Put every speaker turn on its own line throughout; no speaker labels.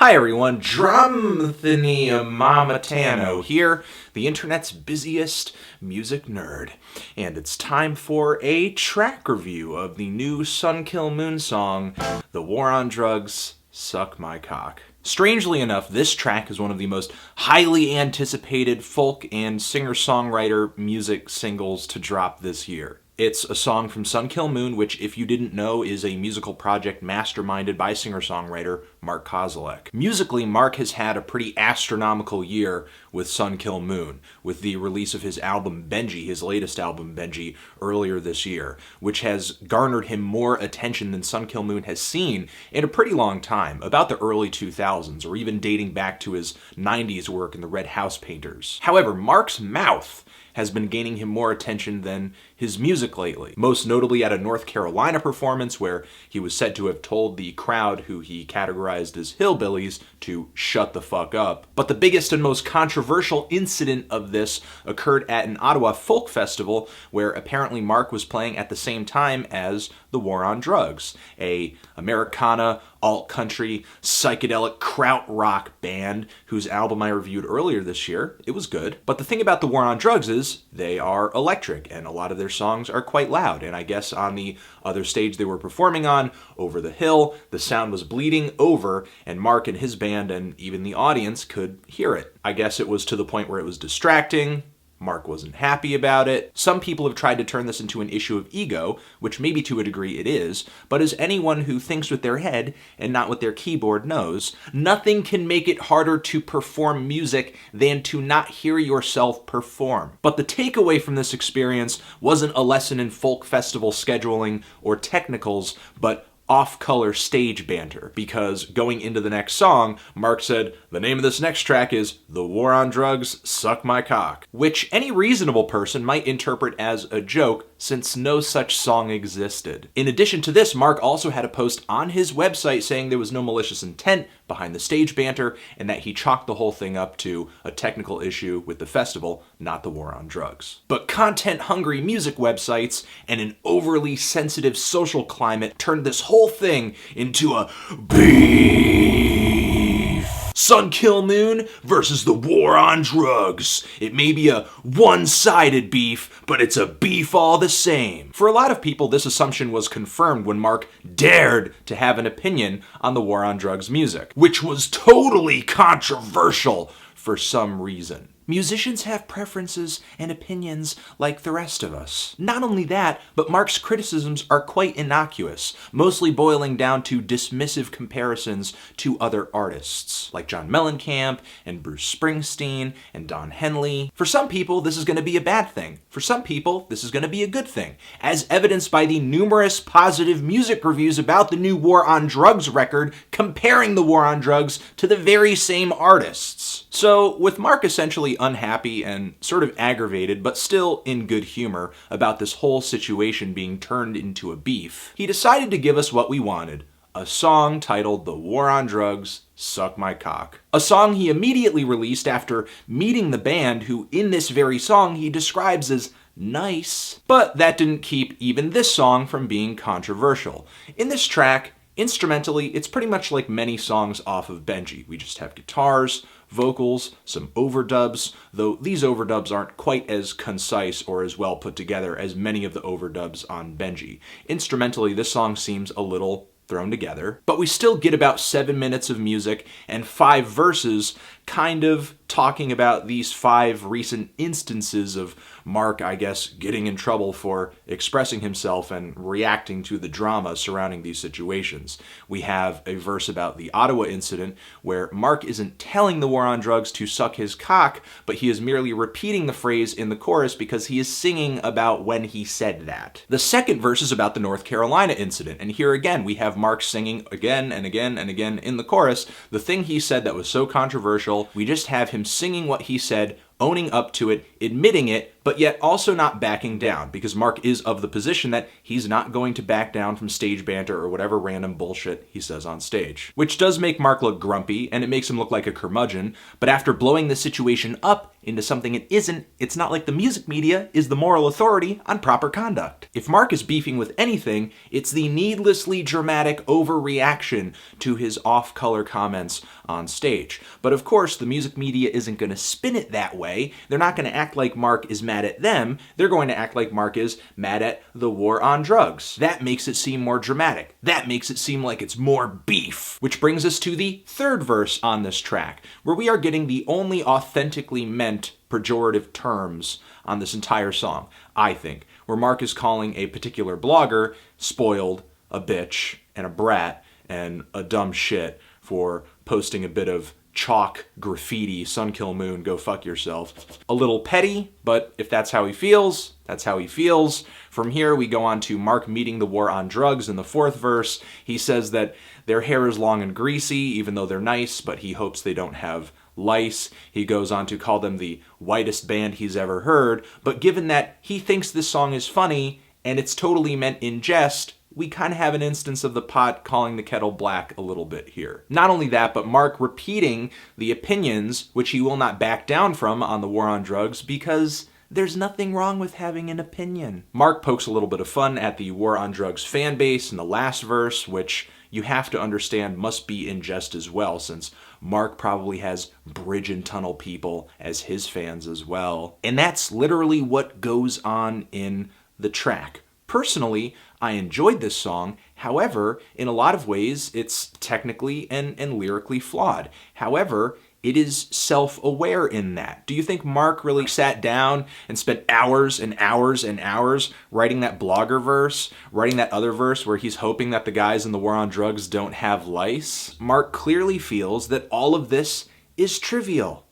Hi everyone, Drumthania Mamatano here, the internet's busiest music nerd. And it's time for a track review of the new Sun Kil Moon song, The War on Drugs, Suck My Cock. Strangely enough, this track is one of the most highly anticipated folk and singer-songwriter music singles to drop this year. It's a song from Sun Kil Moon, which, if you didn't know, is a musical project masterminded by singer-songwriter Mark Kozelek. Musically, Mark has had a pretty astronomical year with Sun Kil Moon, with the release of his album Benji, his latest album Benji, earlier this year, which has garnered him more attention than Sun Kil Moon has seen in a pretty long time, about the early 2000s, or even dating back to his 90s work in the Red House Painters. However, Mark's mouth has been gaining him more attention than his music lately, most notably at a North Carolina performance where he was said to have told the crowd, who he categorized as hillbillies, to shut the fuck up. But the biggest and most controversial incident of this occurred at an Ottawa folk festival where apparently Mark was playing at the same time as The War on Drugs, a Americana, alt-country, psychedelic krautrock band whose album I reviewed earlier this year. It was good. But the thing about The War on Drugs is they are electric, and a lot of their songs are quite loud. And I guess on the other stage they were performing on, Over the Hill, the sound was bleeding over, and Mark and his band and even the audience could hear it. I guess it was to the point where it was distracting. Mark wasn't happy about it. Some people have tried to turn this into an issue of ego, which maybe to a degree it is, but as anyone who thinks with their head and not with their keyboard knows, nothing can make it harder to perform music than to not hear yourself perform. But the takeaway from this experience wasn't a lesson in folk festival scheduling or technicals, but off-color stage banter, because going into the next song, Mark said, the name of this next track is The War on Drugs, Suck My Cock, which any reasonable person might interpret as a joke since no such song existed. In addition to this, Mark also had a post on his website saying there was no malicious intent behind the stage banter and that he chalked the whole thing up to a technical issue with the festival, not the war on drugs. But content-hungry music websites and an overly sensitive social climate turned this whole thing into a beef. Sun Kil Moon versus the war on drugs. It may be a one-sided beef, but it's a beef all the same. For a lot of people, this assumption was confirmed when Mark dared to have an opinion on the war on drugs music, which was totally controversial for some reason. Musicians have preferences and opinions like the rest of us. Not only that, but Mark's criticisms are quite innocuous, mostly boiling down to dismissive comparisons to other artists, like John Mellencamp and Bruce Springsteen and Don Henley. For some people, this is going to be a bad thing. For some people, this is going to be a good thing, as evidenced by the numerous positive music reviews about the new War on Drugs record, comparing the War on Drugs to the very same artists. So, with Mark essentially unhappy and sort of aggravated, but still in good humor about this whole situation being turned into a beef, he decided to give us what we wanted, a song titled The War on Drugs, Suck My Cock. A song he immediately released after meeting the band, who in this very song he describes as nice. But that didn't keep even this song from being controversial. In this track, instrumentally, it's pretty much like many songs off of Benji. We just have guitars, vocals, some overdubs, though these overdubs aren't quite as concise or as well put together as many of the overdubs on Benji. Instrumentally, this song seems a little thrown together, but we still get about 7 minutes of music and 5 verses kind of talking about these 5 recent instances of Mark, I guess, getting in trouble for expressing himself and reacting to the drama surrounding these situations. We have a verse about the Ottawa incident where Mark isn't telling the war on drugs to suck his cock, but he is merely repeating the phrase in the chorus because he is singing about when he said that. The second verse is about the North Carolina incident, and here again we have Mark singing again and again and again in the chorus the thing he said that was so controversial. We just have him singing what he said owning up to it, admitting it, but yet also not backing down, because Mark is of the position that he's not going to back down from stage banter or whatever random bullshit he says on stage. Which does make Mark look grumpy, and it makes him look like a curmudgeon, but after blowing the situation up into something it isn't, it's not like the music media is the moral authority on proper conduct. If Mark is beefing with anything, it's the needlessly dramatic overreaction to his off-color comments on stage. But of course, the music media isn't going to spin it that way. They're not going to act like Mark is mad at them. They're going to act like Mark is mad at the war on drugs. That makes it seem more dramatic. That makes it seem like it's more beef. Which brings us to the third verse on this track, where we are getting the only authentically meant pejorative terms on this entire song, I think, where Mark is calling a particular blogger spoiled, a bitch, and a brat, and a dumb shit for posting a bit of chalk graffiti, Sun Kil Moon, go fuck yourself. A little petty, but if that's how he feels, that's how he feels. From here, we go on to Mark meeting the war on drugs in the fourth verse. He says that their hair is long and greasy, even though they're nice, but he hopes they don't have lice. He goes on to call them the whitest band he's ever heard, but given that he thinks this song is funny, and it's totally meant in jest, we kind of have an instance of the pot calling the kettle black a little bit here. Not only that, but Mark repeating the opinions which he will not back down from on the war on drugs because there's nothing wrong with having an opinion. Mark pokes a little bit of fun at the war on drugs fan base in the last verse, which you have to understand must be in jest as well, since Mark probably has bridge and tunnel people as his fans as well. And that's literally what goes on in the track. Personally, I enjoyed this song. However, in a lot of ways, it's technically and lyrically flawed. However, it is self-aware in that. Do you think Mark really sat down and spent hours and hours and hours writing that blogger verse, writing that other verse where he's hoping that the guys in the war on drugs don't have lice? Mark clearly feels that all of this is trivial.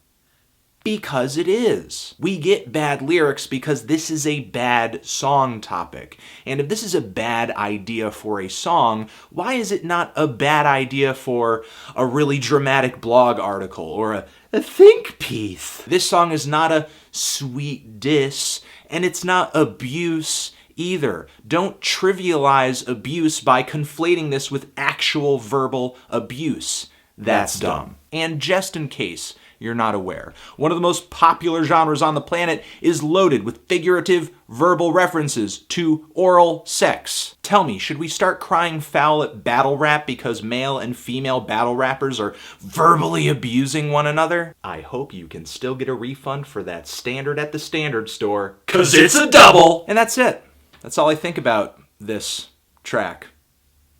Because it is. We get bad lyrics because this is a bad song topic. And if this is a bad idea for a song, why is it not a bad idea for a really dramatic blog article or a think piece? This song is not a sweet diss, and it's not abuse either. Don't trivialize abuse by conflating this with actual verbal abuse. That's dumb. And just in case you're not aware, one of the most popular genres on the planet is loaded with figurative verbal references to oral sex. Tell me, should we start crying foul at battle rap because male and female battle rappers are verbally abusing one another? I hope you can still get a refund for that standard at the standard store, 'cause it's a double! And that's it. That's all I think about this track.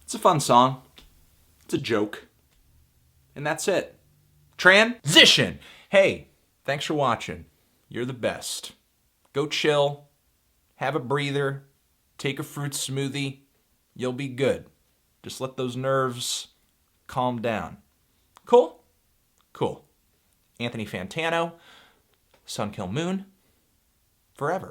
It's a fun song. It's a joke. And that's it. Transition. Hey, thanks for watching. You're the best. Go chill, have a breather, take a fruit smoothie. You'll be good. Just let those nerves calm down. Cool? Cool. Anthony Fantano, Sun Kil Moon, forever.